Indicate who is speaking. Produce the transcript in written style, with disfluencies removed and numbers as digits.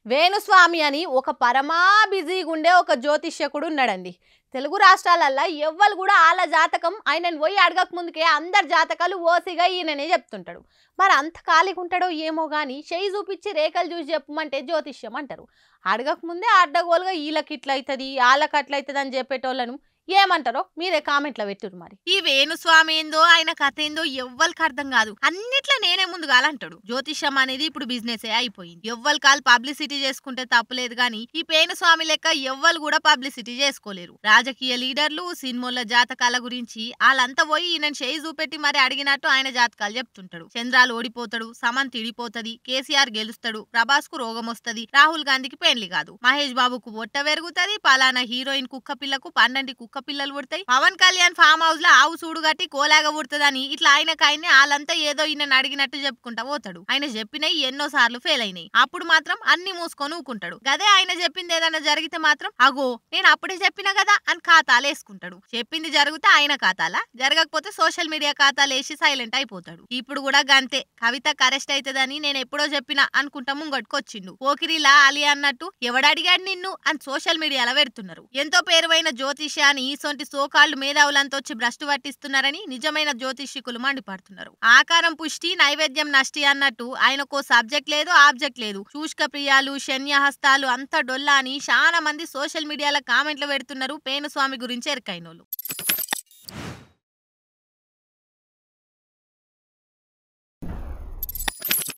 Speaker 1: వేణుస్వామి అని ఒక పరమా బిజీగా ఉండే ఒక జ్యోతిష్యకుడు ఉన్నాడండి. తెలుగు రాష్ట్రాలల్లో ఎవ్వరు కూడా ఆళ్ళ జాతకం ఆయనను పోయి అడగక ముందుకే అందరి జాతకాలు ఓసిగా ఈయననే చెప్తుంటాడు. మరి అంత ఖాళీగా ఉంటాడో ఏమో గాని చెయ్యి చూపించి రేఖలు చూసి చెప్పమంటే జ్యోతిష్యం అంటారు. అడగక ముందే అడ్డగోలుగా ఈళ్ళకి ఇట్లా అవుతుంది వాళ్ళకి అట్లా అవుతుంది అని చెప్పేటోళ్ళను ఏమంటారో మీరే కామెంట్లో పెట్టురు. మరి
Speaker 2: ఈ వేణుస్వామి ఏందో ఆయన కథ ఏందో ఎవ్వరికి అర్థం కాదు. అన్నిట్లా నేనే ముందుగాలంటాడు. జ్యోతిష్యం అనేది ఇప్పుడు బిజినెస్ అయిపోయింది. ఎవ్వరు కాల్ పబ్లిసిటీ చేసుకుంటే తప్పులేదు గాని ఈ వేణుస్వామి లెక్క ఎవ్వరు కూడా పబ్లిసిటీ చేసుకోలేరు. రాజకీయ లీడర్లు సినిమాల జాతకాల గురించి వాళ్ళంతా పోయి ఈయన చేయి చూపెట్టి మరి అడిగినట్టు ఆయన జాతకాలు చెప్తుంటాడు. చంద్రాలు ఓడిపోతాడు, సమంత్ ఇడిపోతది, కేసీఆర్ గెలుస్తాడు, ప్రభాస్ కు రోగం వస్తది, రాహుల్ గాంధీకి పెండ్లి కాదు, మహేష్ బాబుకు ఒట్ట పెరుగుతది, పలానా హీరోయిన్ కుక్క పిల్లకు 12 కుక్క పిల్లలు పుడతాయి, పవన్ కళ్యాణ్ ఫామ్ హౌస్ లో ఆవు సూడు గట్టి కోలాగా పుడుతుందని ఇట్లా ఆయనకాయన్ని వాళ్ళంతా ఏదో ఈయన అడిగినట్టు చెప్పుకుంటా పోతాడు. ఆయన చెప్పినవి ఎన్నో సార్లు ఫెయిల్ అయినాయి. అప్పుడు మాత్రం అన్ని మూసుకొని ఊకుంటాడు. గదే ఆయన చెప్పింది ఏదైనా జరిగితే మాత్రం అగో నేను అప్పుడే చెప్పినా కదా అని ఖాతాలు వేసుకుంటాడు. చెప్పింది జరిగితే ఆయన ఖాతాలా, జరగకపోతే సోషల్ మీడియా ఖాతాలు వేసి సైలెంట్ అయిపోతాడు. ఇప్పుడు కూడా గంతే. కవితకు అరెస్ట్ అవుతుందని నేను ఎప్పుడో చెప్పినా అనుకుంటా ముంగట్టుకొచ్చిండు. పోకిరిలా అలి అన్నట్టు ఎవడడిగాడు నిన్ను అని సోషల్ మీడియాలో పెడుతున్నారు. ఎంతో పేరువైన జ్యోతిష్యాన్ని ఈసొంటి సోకాళ్ళు మేధావులంతా వచ్చి భ్రష్టు పట్టిస్తున్నారని నిజమైన జ్యోతిష్యకులు మండిపడుతున్నారు. ఆకారం పుష్టి నైవేద్యం నష్టి అన్నట్టు ఆయనకో సబ్జెక్ట్ లేదు ఆబ్జెక్ట్ లేదు. శూష్క ప్రియాలు శన్యహస్తాలు అంత డొల్లా అని చాలా మంది సోషల్ మీడియాలో కామెంట్లు పెడుతున్నారు వేణుస్వామి గురించి ఎరకైనోళ్ళు.